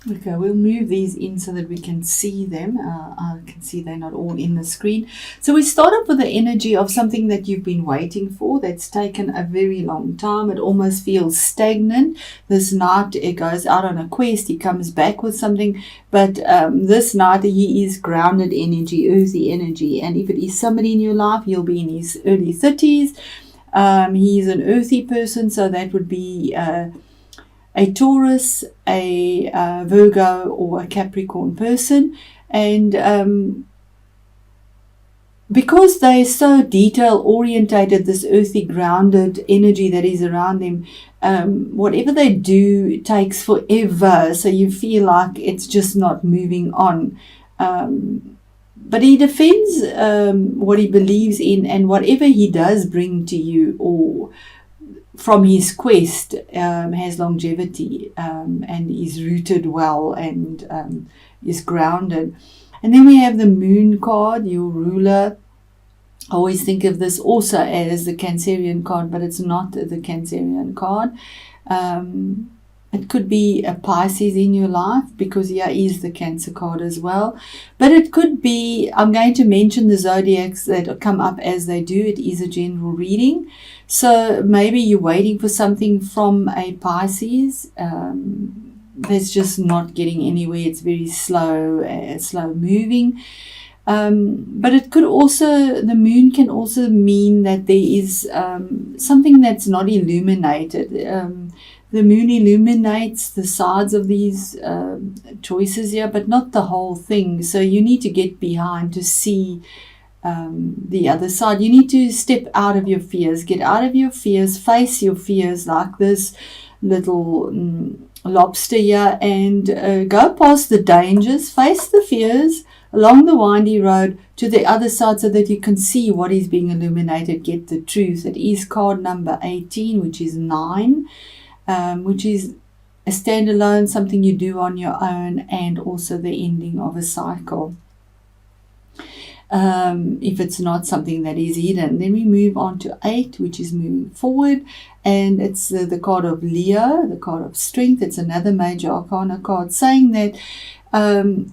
Okay, we'll move these in so that we can see them. I can see they're not all in the screen. So we start off with the energy of something that you've been waiting for, that's taken a very long time. It almost feels stagnant. This knight, it goes out on a quest, he comes back with something, but this knight, he is grounded energy, earthy energy. And if it is somebody in your life, he'll be in his early 30s. He's an earthy person, so that would be a Taurus, a Virgo, or a Capricorn person. And because they're so detail orientated, this earthy grounded energy that is around them, whatever they do takes forever, so you feel like it's just not moving on. But he defends what he believes in, and whatever he does bring to you or from his quest has longevity and is rooted well and is grounded. And then we have the Moon card, your ruler. I always think of this also as the Cancerian card, but it's not the Cancerian card. It could be a Pisces in your life, because here is the Cancer card as well. But it could be, I'm going to mention the zodiacs that come up as they do. It is a general reading. So maybe you're waiting for something from a Pisces that's just not getting anywhere. It's very slow moving. But it could also, the moon can also mean that there is something that's not illuminated. The moon illuminates the sides of these choices here, but not the whole thing. So you need to get behind to see the other side. You need to step out of your fears, get out of your fears, face your fears like this little lobster here, and go past the dangers, face the fears along the windy road to the other side so that you can see what is being illuminated, get the truth. It is card number 18, which is 9. Which is a standalone, something you do on your own, and also the ending of a cycle. If it's not something that is hidden. Then we move on to 8, which is moving forward, and it's the card of Leo, the card of strength. It's another major arcana card, saying that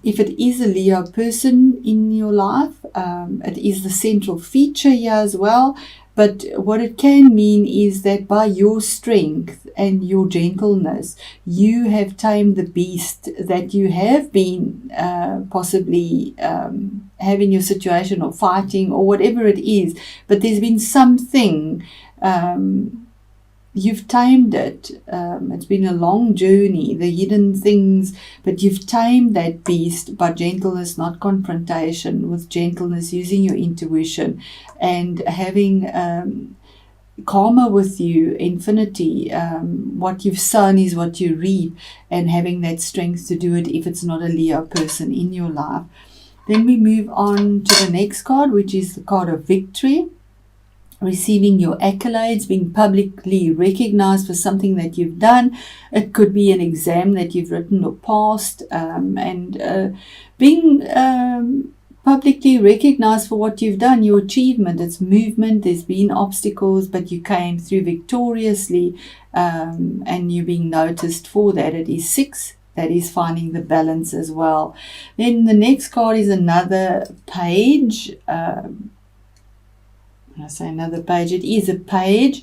if it is a Leo person in your life, it is the central feature here as well. But what it can mean is that by your strength and your gentleness, you have tamed the beast that you have been possibly having your situation or fighting or whatever it is. But there's been something, you've tamed it. It's been a long journey, the hidden things, but you've tamed that beast by gentleness, not confrontation, with gentleness, using your intuition and having karma with you, infinity. What you've sown is what you reap, and having that strength to do it if it's not a Leo person in your life. Then we move on to the next card, which is the card of victory. Receiving your accolades, being publicly recognized for something that you've done. It could be an exam that you've written or passed, and being publicly recognized for what you've done, your achievement. It's movement. There's been obstacles, but you came through victoriously, and you're being noticed for that. It is 6. That is finding the balance as well. Then the next card is another page. When I say another page, it is a page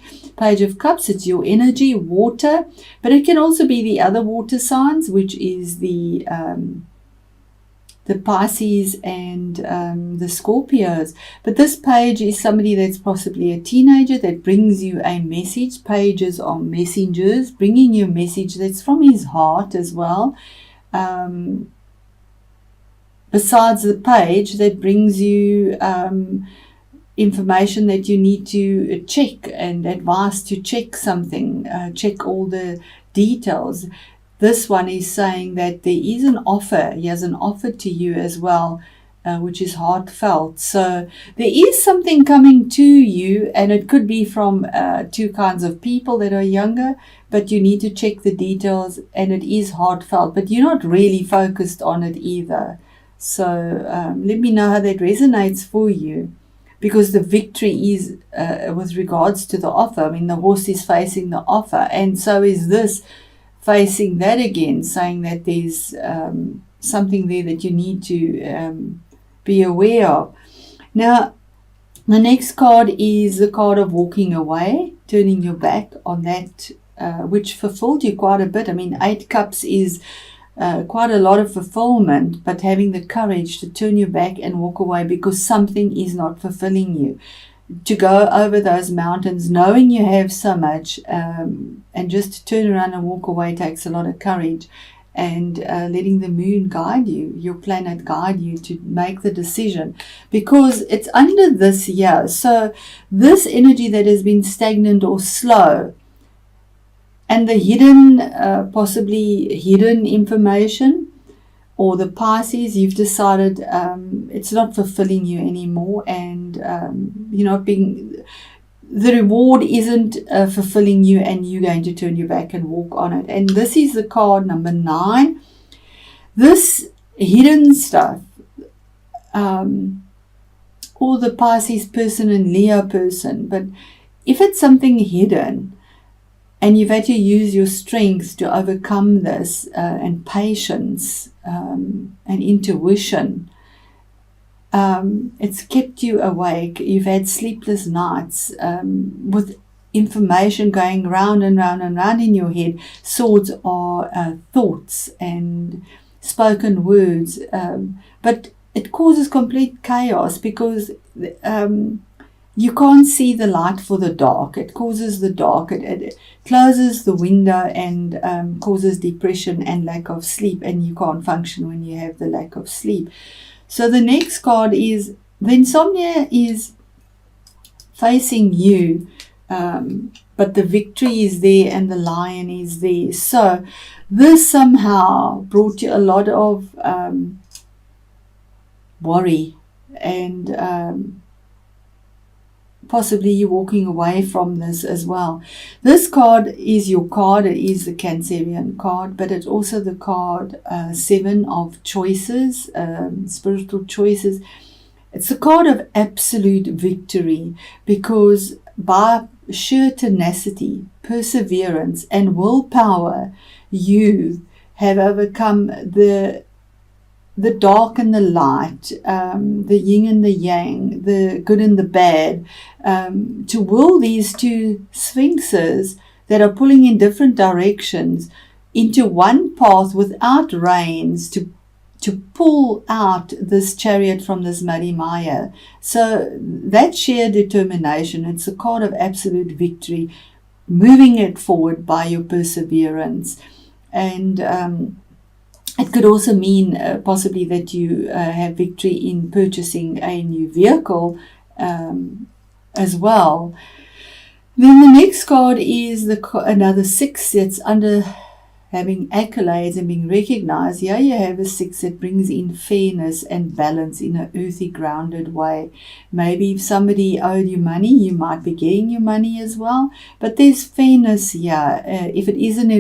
of cups. It's your energy, water, but it can also be the other water signs, which is the Pisces and the Scorpios. But this page is somebody that's possibly a teenager that brings you a message. Pages are messengers, bringing you a message that's from his heart as well. Besides the page that brings you information that you need to check, and advice to check something, check all the details. This one is saying that there is an offer. He has an offer to you as well, which is heartfelt. So there is something coming to you, and it could be from 2 kinds of people that are younger, but you need to check the details, and it is heartfelt, but you're not really focused on it either. So let me know how that resonates for you. Because the victory is with regards to the offer. I mean, the horse is facing the offer, and so is this facing that again, saying that there's something there that you need to be aware of. Now, the next card is the card of walking away, turning your back on that which fulfilled you quite a bit. I mean, 8 cups is quite a lot of fulfillment, but having the courage to turn your back and walk away because something is not fulfilling you. To go over those mountains knowing you have so much, and just to turn around and walk away takes a lot of courage, and letting the moon guide you, your planet guide you to make the decision, because it's under this year. So this energy that has been stagnant or slow, and the hidden, possibly hidden information, or the Pisces, you've decided it's not fulfilling you anymore, and you're not being, the reward isn't fulfilling you, and you're going to turn your back and walk on it. And this is the card number 9. This hidden stuff, or the Pisces person and Leo person, but if it's something hidden, and you've had to use your strength to overcome this, and patience, and intuition. It's kept you awake. You've had sleepless nights with information going round and round and round in your head. Swords are thoughts and spoken words. But it causes complete chaos because you can't see the light for the dark. It causes the dark. It closes the window and causes depression and lack of sleep. And you can't function when you have the lack of sleep. So the next card is, the insomnia is facing you. But the victory is there and the lion is there. So this somehow brought you a lot of worry, and possibly you walking away from this as well. This card is your card. It is the Cancerian card, but it's also the card 7 of choices, spiritual choices. It's the card of absolute victory, because by sheer tenacity, perseverance, and willpower, you have overcome the dark and the light, the yin and the yang, the good and the bad, to will these two sphinxes that are pulling in different directions into one path without reins, to pull out this chariot from this muddy mire. So that sheer determination, it's a card of absolute victory, moving it forward by your perseverance. And it could also mean possibly that you have victory in purchasing a new vehicle as well. Then the next card is another 6 that's under having accolades and being recognized. Here you have a 6 that brings in fairness and balance in an earthy, grounded way. Maybe if somebody owed you money, you might be getting your money as well. But there's fairness here. If it is in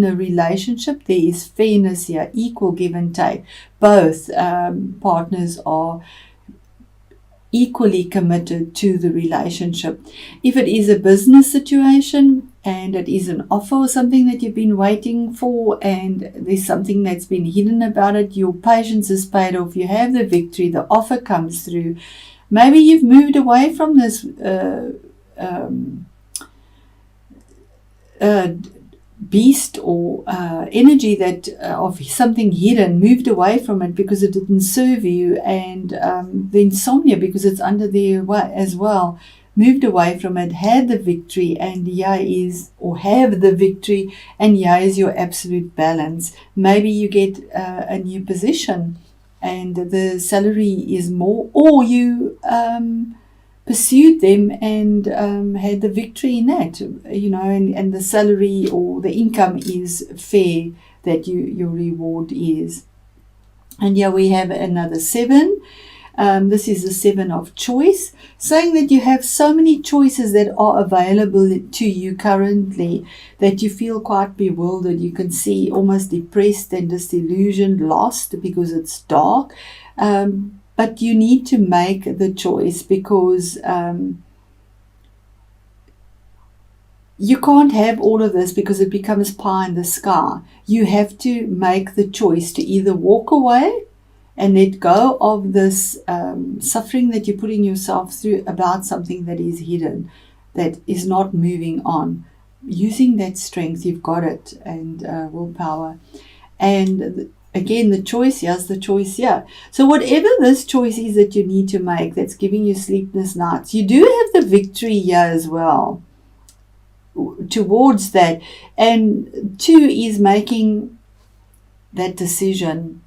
a relationship, there is fairness here, equal give and take. Both partners are equally committed to the relationship. If it is a business situation and it is an offer or something that you've been waiting for, and there's something that's been hidden about it, your patience is paid off, you have the victory, the offer comes through. Maybe you've moved away from this beast or energy that of something hidden, moved away from it because it didn't serve you, and the insomnia, because it's under there as well, moved away from it, had the victory, and have the victory, and is your absolute balance. Maybe you get a new position and the salary is more, or you pursued them and had the victory in that, and the salary or the income is fair, that your reward is. And here we have another 7. This is the 7 of choice, saying that you have so many choices that are available to you currently that you feel quite bewildered. You can see almost depressed and disillusioned, lost, because it's dark. But you need to make the choice, because you can't have all of this because it becomes pie in the sky. You have to make the choice to either walk away and let go of this suffering that you're putting yourself through about something that is hidden, that is not moving on. Using that strength, you've got it, and willpower. And again, the choice here's the choice here. So whatever this choice is that you need to make that's giving you sleepless nights, you do have the victory here as well towards that. And 2 is making that decision,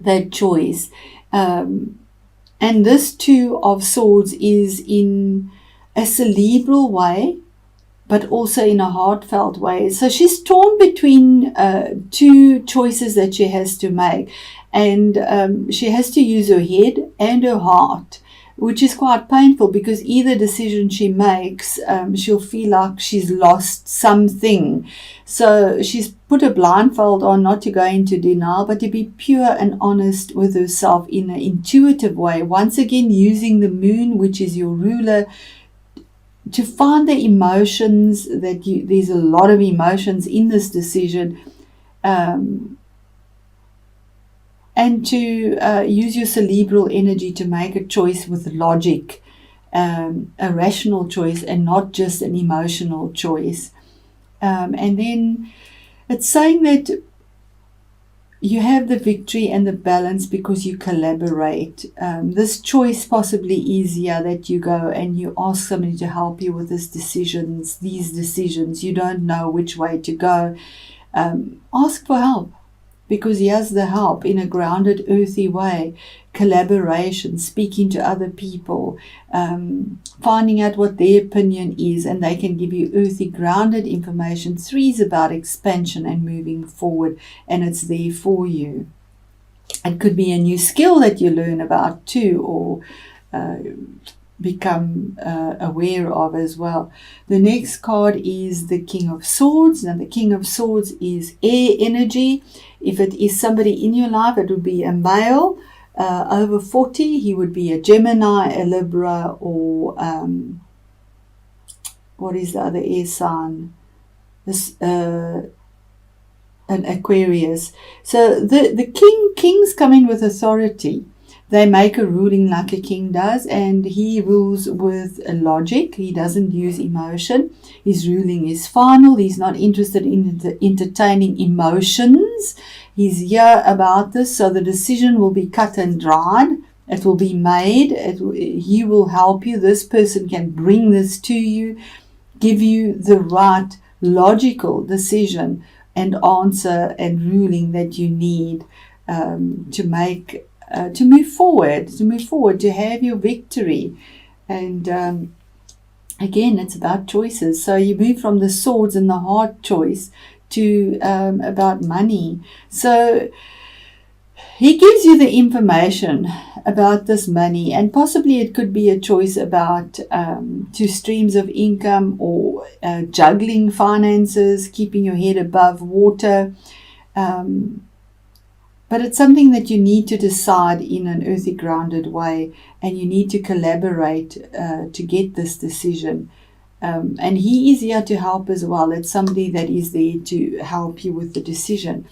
that choice. And this 2 of Swords is in a cerebral way, but also in a heartfelt way. So she's torn between 2 choices that she has to make. And she has to use her head and her heart, which is quite painful, because either decision she makes, she'll feel like she's lost something. So she's put a blindfold on, not to go into denial, but to be pure and honest with herself in an intuitive way. Once again, using the moon, which is your ruler, to find the emotions that there's a lot of emotions in this decision, and to use your cerebral energy to make a choice with logic, a rational choice, and not just an emotional choice. And then it's saying that you have the victory and the balance because you collaborate. This choice possibly is here that you go and you ask somebody to help you with these decisions. You don't know which way to go. Ask for help, because he has the help in a grounded, earthy way. Collaboration, speaking to other people, finding out what their opinion is, and they can give you earthy, grounded information. 3 is about expansion and moving forward, and it's there for you. It could be a new skill that you learn about too, or become aware of as well. The next card is the King of Swords. Now the King of Swords is air energy. If it is somebody in your life, it would be a male over 40. He would be a Gemini, a Libra, or what is the other air sign? This an Aquarius. So the kings come in with authority. They make a ruling like a king does, and he rules with logic. He doesn't use emotion. His ruling is final. He's not interested in entertaining emotions. He's here about this, so the decision will be cut and dried. It will be made. He will help you. This person can bring this to you, give you the right logical decision and answer and ruling that you need to make. To move forward, to have your victory. And again, it's about choices. So you move from the swords and the heart choice to about money. So he gives you the information about this money, and possibly it could be a choice about 2 streams of income, or juggling finances, keeping your head above water. But it's something that you need to decide in an earthy, grounded way, and you need to collaborate to get this decision. And he is here to help as well. It's somebody that is there to help you with the decision.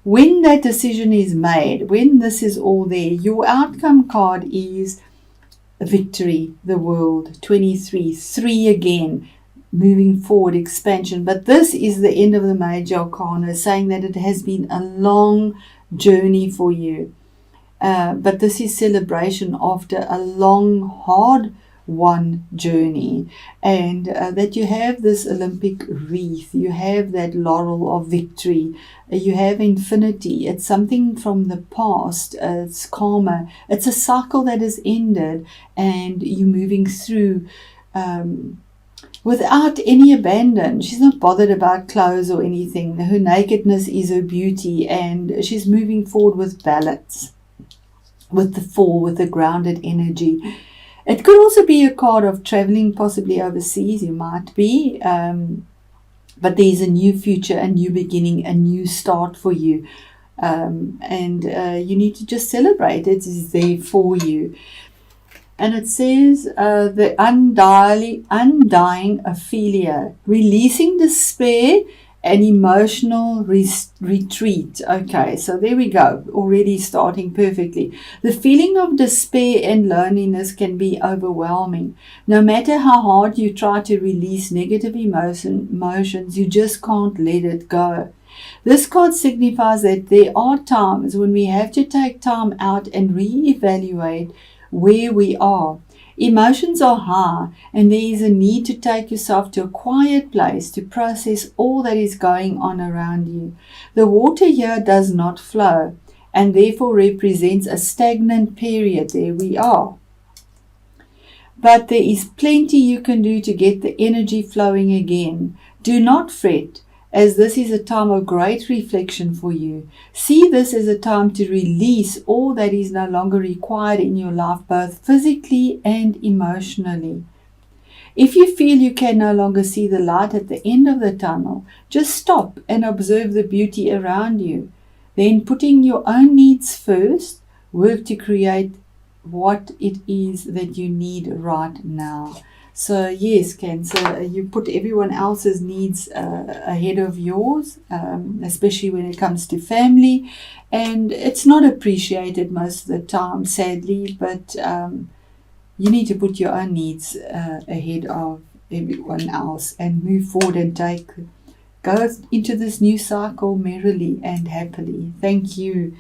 When that decision is made, when this is all there, your outcome card is victory, the world, 23, 3 again, moving forward, expansion. But this is the end of the major arcana, saying that it has been a long journey for you, but this is celebration after a long, hard won journey, and that you have this Olympic wreath, you have that laurel of victory, you have infinity. It's something from the past, it's karma, it's a cycle that has ended, and you're moving through without any abandon. She's not bothered about clothes or anything. Her nakedness is her beauty, and she's moving forward with balance, with the 4, with the grounded energy. It could also be a card of traveling, possibly overseas. You might be, but there's a new future, a new beginning, a new start for you, and you need to just celebrate. It is there for you. And it says the undying Ophelia, releasing despair and emotional retreat. Okay, so there we go, already starting perfectly. The feeling of despair and loneliness can be overwhelming. No matter how hard you try to release negative emotions, you just can't let it go. This card signifies that there are times when we have to take time out and re-evaluate where we are. Emotions are high, and there is a need to take yourself to a quiet place to process all that is going on around you. The water here does not flow, and therefore represents a stagnant period. There we are. But there is plenty you can do to get the energy flowing again. Do not fret, as this is a time of great reflection for you. See this as a time to release all that is no longer required in your life, both physically and emotionally. If you feel you can no longer see the light at the end of the tunnel, just stop and observe the beauty around you. Then, putting your own needs first, work to create what it is that you need right now. So yes, Cancer, you put everyone else's needs ahead of yours, especially when it comes to family, and it's not appreciated most of the time, sadly, but you need to put your own needs ahead of everyone else and move forward and go into this new cycle merrily and happily. Thank you.